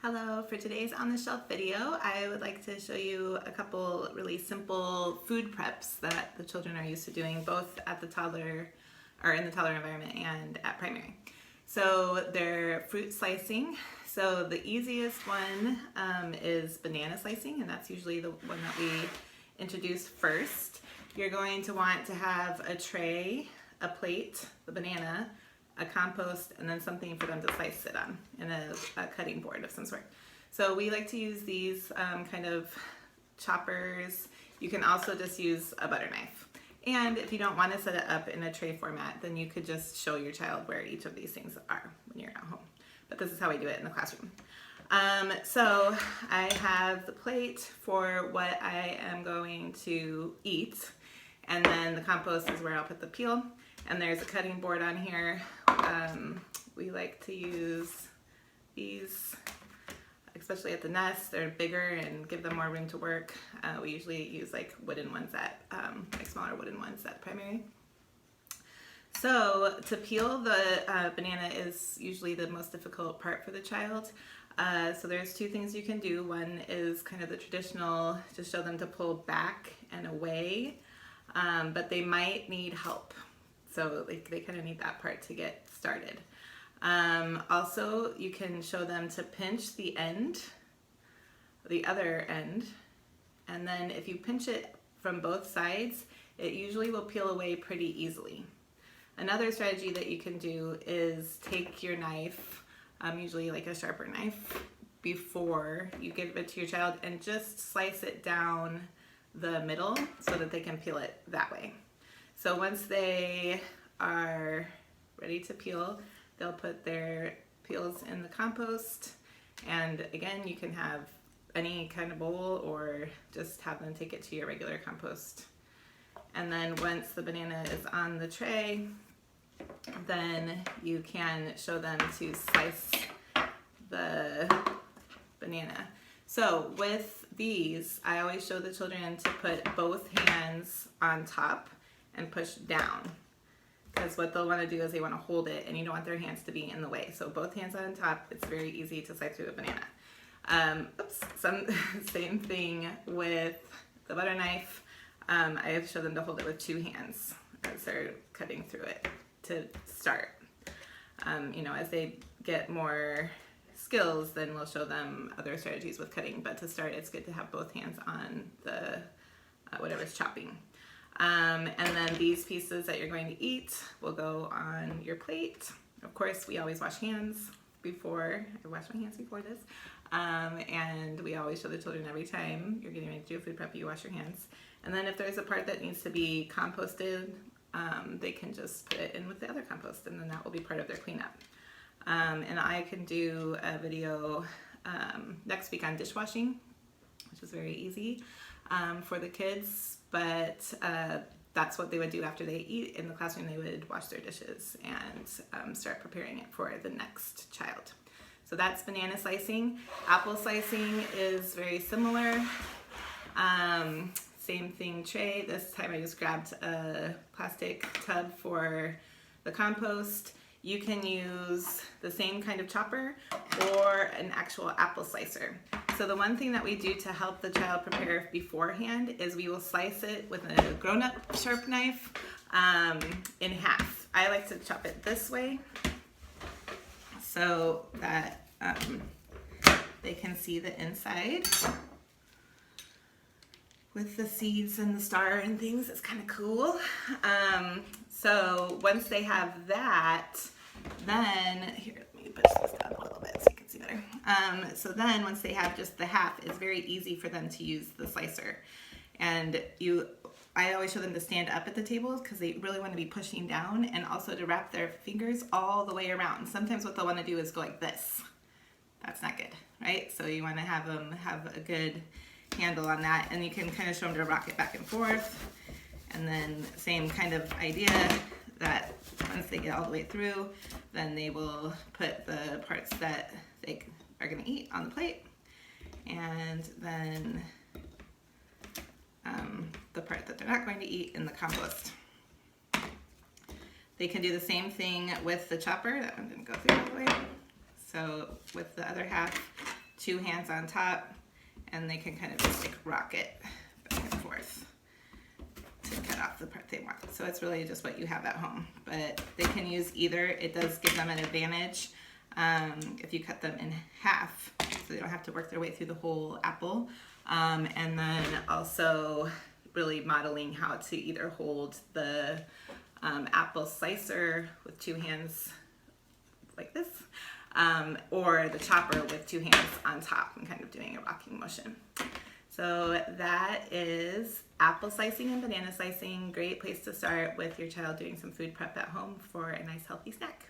Hello, for today's On the Shelf video, I would like to show you a couple really simple food preps that the children are used to doing both at the toddler or in the toddler environment and at primary. So they're fruit slicing. So the easiest one is banana slicing, and that's usually the one that we introduce first. You're going to want to have a tray, a plate, the banana, a compost, and then something for them to slice it on, and a cutting board of some sort. So we like to use these kind of choppers. You can also just use a butter knife. And if you don't want to set it up in a tray format, then you could just show your child where each of these things are when you're at home. But this is how we do it in the classroom. So I have the plate for what I am going to eat, and then the compost is where I'll put the peel. And there's a cutting board on here. We like to use these, especially at the nest. They're bigger and give them more room to work. We usually use like wooden ones at, like smaller wooden ones at primary. So to peel the banana is usually the most difficult part for the child. So there's two things you can do. One is kind of the traditional, just show them to pull back and away, but they might need help. So they kind of need that part to get started. Also, you can show them to pinch the end, the other end, and then if you pinch it from both sides, it usually will peel away pretty easily. Another strategy that you can do is take your knife, usually like a sharper knife, before you give it to your child and just slice it down the middle so that they can peel it that way. So once they are ready to peel, they'll put their peels in the compost. And again, you can have any kind of bowl or just have them take it to your regular compost. And then once the banana is on the tray, then you can show them to slice the banana. So with these, I always show the children to put both hands on top and push down, because what they'll want to do is they want to hold it, and you don't want their hands to be in the way. So both hands on top, it's very easy to slice through a banana. Same thing with the butter knife. I show them to hold it with two hands as they're cutting through it to start. As they get more skills, then we'll show them other strategies with cutting, but to start, it's good to have both hands on the whatever's chopping. And then these pieces that you're going to eat will go on your plate. Of course, we always wash hands before. I wash my hands before this. And we always show the children every time you're getting ready to do a food prep, you wash your hands. And then if there's a part that needs to be composted, they can just put it in with the other compost, and then that will be part of their cleanup. And I can do a video next week on dishwashing, which is very easy for the kids, but that's what they would do after they eat. In the classroom, they would wash their dishes and start preparing it for the next child. So that's banana slicing. Apple slicing is very similar. Same thing, tray. This time I just grabbed a plastic tub for the compost. You can use the same kind of chopper or an actual apple slicer. So the one thing that we do to help the child prepare beforehand is we will slice it with a grown-up sharp knife in half. I like to chop it this way so that they can see the inside with the seeds and the star and things. It's kind of cool. So once they have that, then, here, let me push this down a little bit so you can see better. So then once they have just the half, it's very easy for them to use the slicer. And I always show them to stand up at the table because they really want to be pushing down, and also to wrap their fingers all the way around. Sometimes what they'll want to do is go like this. That's not good, right? So you want to have them have a good handle on that, and you can kind of show them to rock it back and forth. And then same kind of idea, that once they get all the way through, then they will put the parts that they are going to eat on the plate, and then the part that they're not going to eat in the compost. They can do the same thing with the chopper. That one didn't go through all the way. So with the other half, 2 hands on top, and they can kind of just like rock it back and forth to cut off the part they want. So it's really just what you have at home, but they can use either. It does give them an advantage if you cut them in half, so they don't have to work their way through the whole apple. And then also really modeling how to either hold the apple slicer with 2 hands like this, or the chopper with 2 hands on top and kind of doing a rocking motion. So that is apple slicing and banana slicing. Great place to start with your child doing some food prep at home for a nice healthy snack.